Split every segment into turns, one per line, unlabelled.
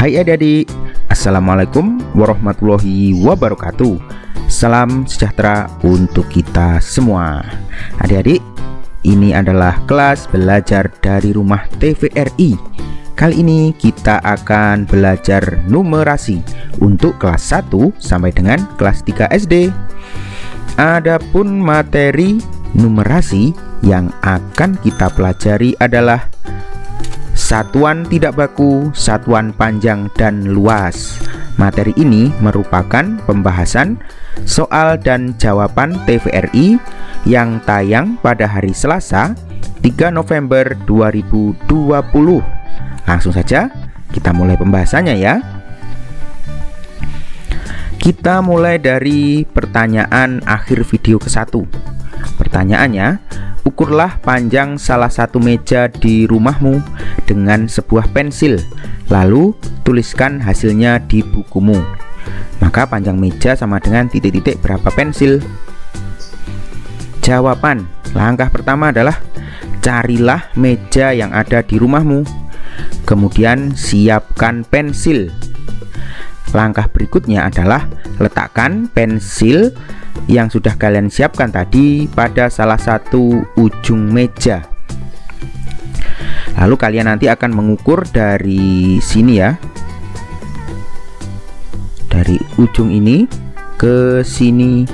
Hai adik-adik, Assalamualaikum warahmatullahi wabarakatuh. Salam sejahtera untuk kita semua. Adik-adik, ini adalah kelas belajar dari rumah TVRI. Kali ini kita akan belajar numerasi untuk kelas 1 sampai dengan kelas 3 SD. Adapun materi numerasi yang akan kita pelajari adalah satuan tidak baku, satuan panjang dan luas. Materi ini merupakan pembahasan soal dan jawaban TVRI yang tayang pada hari Selasa 3 November 2020. Langsung saja kita mulai pembahasannya ya. Kita mulai dari pertanyaan akhir video ke-1. Pertanyaannya, ukurlah panjang salah satu meja di rumahmu dengan sebuah pensil, lalu tuliskan hasilnya di bukumu. Maka panjang meja sama dengan titik-titik berapa pensil. Jawaban. Langkah pertama adalah carilah meja yang ada di rumahmu, kemudian siapkan pensil. Langkah berikutnya adalah letakkan pensil yang sudah kalian siapkan tadi pada salah satu ujung meja. Lalu kalian nanti akan mengukur dari sini ya, dari ujung ini ke sini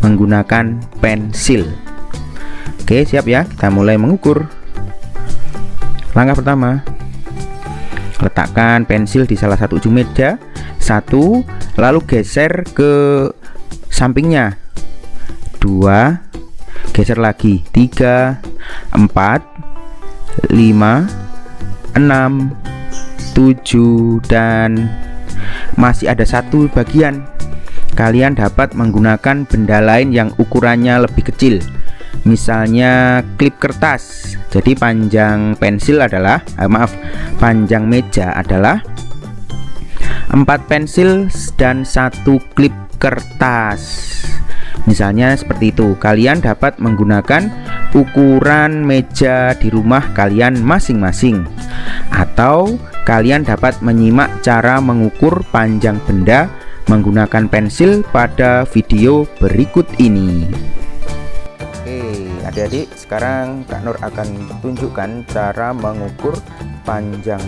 menggunakan pensil. Oke, siap ya, kita mulai mengukur. Langkah pertama, letakkan pensil di salah satu ujung meja, 1, lalu geser ke sampingnya, 2, geser lagi, 3, 4, 5, 6, 7, dan masih ada satu bagian. Kalian dapat menggunakan benda lain yang ukurannya lebih kecil, misalnya klip kertas. Jadi panjang pensil adalah panjang meja adalah 4 pensil dan 1 klip kertas. Misalnya seperti itu. Kalian dapat menggunakan ukuran meja di rumah kalian masing-masing, atau kalian dapat menyimak cara mengukur panjang benda menggunakan pensil pada video berikut ini. Oke, adik-adik, sekarang Kak Nur akan tunjukkan cara mengukur panjang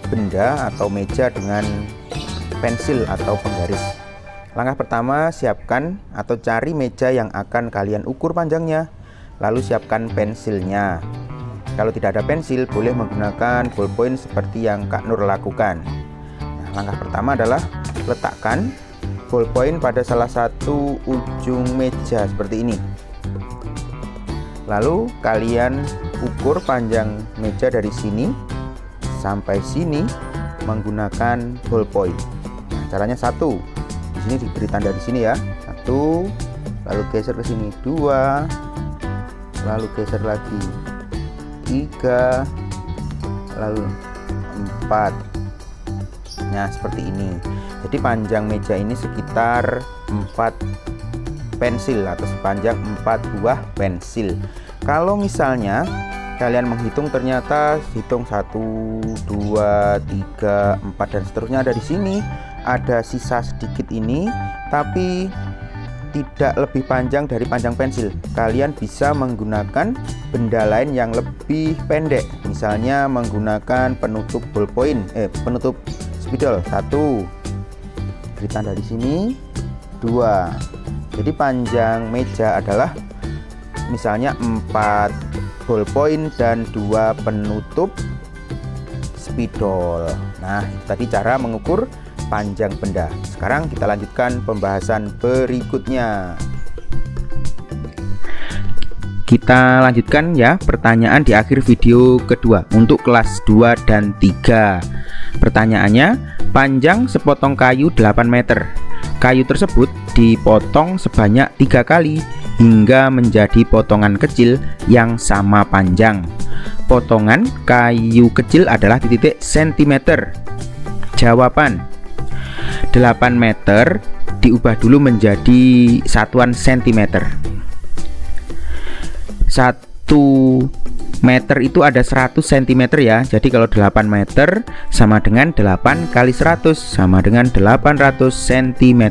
benda atau meja dengan pensil atau penggaris. Langkah pertama, siapkan atau cari meja yang akan kalian ukur panjangnya, lalu siapkan pensilnya. Kalau tidak ada pensil, boleh menggunakan ballpoint seperti yang Kak Nur lakukan. Nah, langkah pertama adalah letakkan ballpoint pada salah satu ujung meja seperti ini. Lalu kalian ukur panjang meja dari sini sampai sini menggunakan ballpoint. Nah, caranya 1. Di sini diberi tanda di sini ya, 1, lalu geser ke sini, 2, lalu geser lagi, 3, lalu 4. Nah, seperti ini. Jadi panjang meja ini sekitar 4 pensil atau sepanjang 4 buah pensil. Kalau misalnya kalian menghitung ternyata hitung 1, 2, 3, 4 dan seterusnya ada di sini, ada sisa sedikit ini tapi tidak lebih panjang dari panjang pensil, kalian bisa menggunakan benda lain yang lebih pendek, misalnya menggunakan penutup ballpoint, penutup spidol. 1, beri tanda di sini, 2. Jadi panjang meja adalah misalnya 4 ballpoint dan 2 penutup spidol. Nah, itu tadi cara mengukur panjang benda. Sekarang kita lanjutkan pembahasan berikutnya. Kita lanjutkan ya pertanyaan di akhir video kedua untuk kelas 2 dan 3. Pertanyaannya, panjang sepotong kayu 8 meter. Kayu tersebut dipotong sebanyak 3 kali hingga menjadi potongan kecil yang sama panjang. Potongan kayu kecil adalah titik sentimeter. Jawaban. 8 meter diubah dulu menjadi satuan sentimeter. 1 meter itu ada 100 cm ya. Jadi kalau 8 meter sama dengan 8 kali 100 sama dengan 800 cm.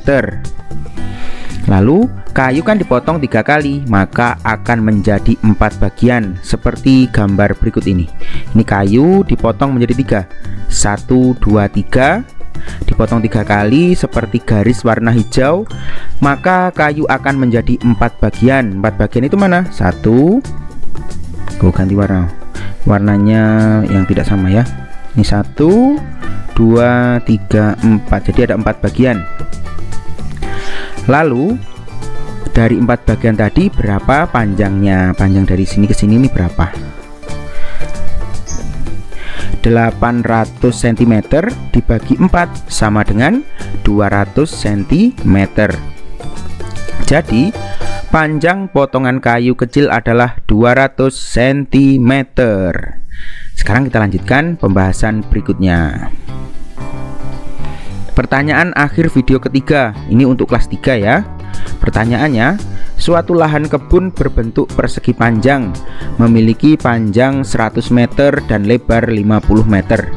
Lalu kayu kan dipotong 3 kali, maka akan menjadi 4 bagian seperti gambar berikut ini. Ini kayu dipotong menjadi 3, 1, 2, 3, dipotong 3 kali seperti garis warna hijau, maka kayu akan menjadi 4 bagian. 4 bagian itu mana? 1, ganti warna, warnanya yang tidak sama ya. Ini 1, 2, 3, 4. Jadi ada 4 bagian. Lalu dari 4 bagian tadi berapa panjangnya? Panjang dari sini ke sini ini berapa? 800 cm dibagi 4 sama dengan 200 cm. Jadi panjang potongan kayu kecil adalah 200 cm. Sekarang kita lanjutkan pembahasan berikutnya. Pertanyaan akhir video ketiga, ini untuk kelas 3 ya. Pertanyaannya, suatu lahan kebun berbentuk persegi panjang memiliki panjang 100 meter dan lebar 50 meter.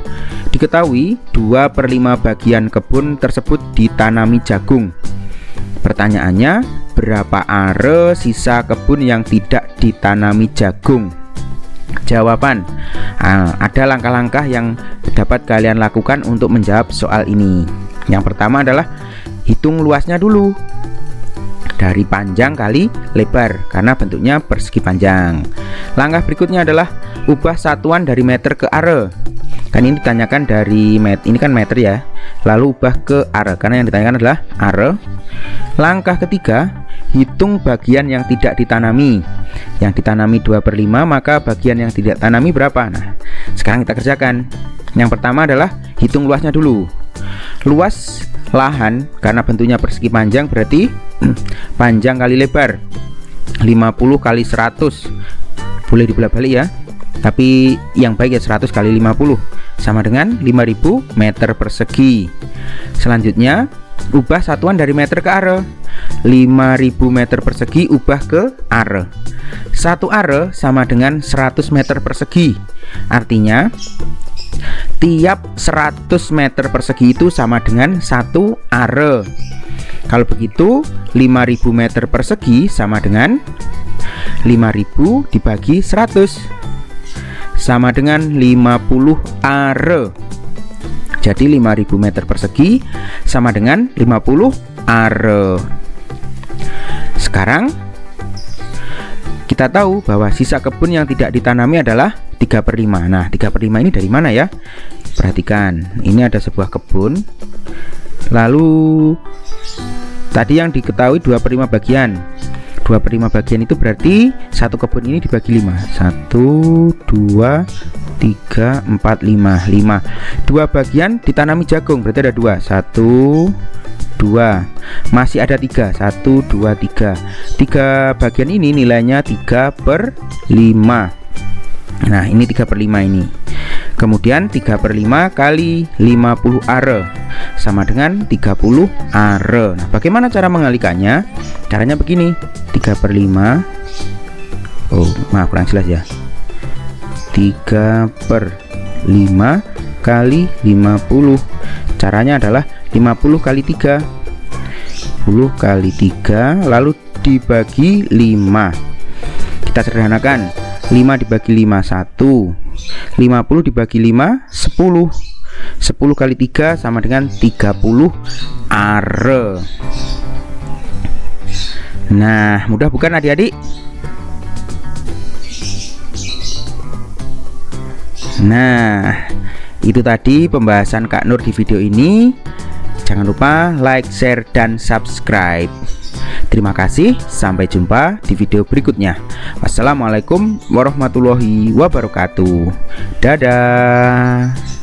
Diketahui 2/5 bagian kebun tersebut ditanami jagung. Pertanyaannya, berapa are sisa kebun yang tidak ditanami jagung? Jawaban, ada langkah-langkah yang dapat kalian lakukan untuk menjawab soal ini. Yang pertama adalah hitung luasnya dulu, dari panjang kali lebar karena bentuknya persegi panjang. Langkah berikutnya adalah ubah satuan dari meter ke are. Kan ini ditanyakan dari meter, ini kan meter ya. Lalu ubah ke are karena yang ditanyakan adalah are. Langkah ketiga, hitung bagian yang tidak ditanami. Yang ditanami 2/5, maka bagian yang tidak tanami berapa? Nah, sekarang kita kerjakan. Yang pertama adalah hitung luasnya dulu. Luas lahan karena bentuknya persegi panjang berarti panjang kali lebar 50 kali 100. Boleh dibolak-balik ya, tapi yang baik ya 100 kali 50 sama dengan 5000 meter persegi. Selanjutnya ubah satuan dari meter ke are. 5000 meter persegi ubah ke are. 1 are sama dengan 100 meter persegi. Artinya tiap 100 meter persegi itu sama dengan 1 are. Kalau begitu 5000 meter persegi sama dengan 5000 dibagi 100 sama dengan 50 are. Jadi 5000 meter persegi sama dengan 50 are. Sekarang kita tahu bahwa sisa kebun yang tidak ditanami adalah 3/5. Nah, 3/5 ini dari mana ya? Perhatikan, ini ada sebuah kebun. Lalu tadi yang diketahui 2/5 bagian. 2/5 bagian itu berarti satu kebun ini dibagi 5. 1, 2, 3, 4, 5. 5. 2 bagian ditanami jagung, berarti ada 2. 1, 2. Masih ada 3. 1, 2, 3. 3 bagian ini nilainya 3/5. Nah, ini 3/5 ini. Kemudian 3/5 kali 50 are sama dengan 30 are. Nah, bagaimana cara mengalikannya? Caranya begini. 3/5. Oh, maaf kurang jelas ya. 3/5 kali 50. Caranya adalah 50 kali 3. 10 kali 3 lalu dibagi 5. Kita sederhanakan. 5 dibagi 5 1. 50 dibagi 5 10. 10 kali 3 sama dengan 30 are. Nah, mudah bukan adik-adik? Nah, itu tadi pembahasan Kak Nur di video ini. Jangan lupa like, share, dan subscribe. Terima kasih, sampai jumpa di video berikutnya. Wassalamualaikum warahmatullahi wabarakatuh. Dadah.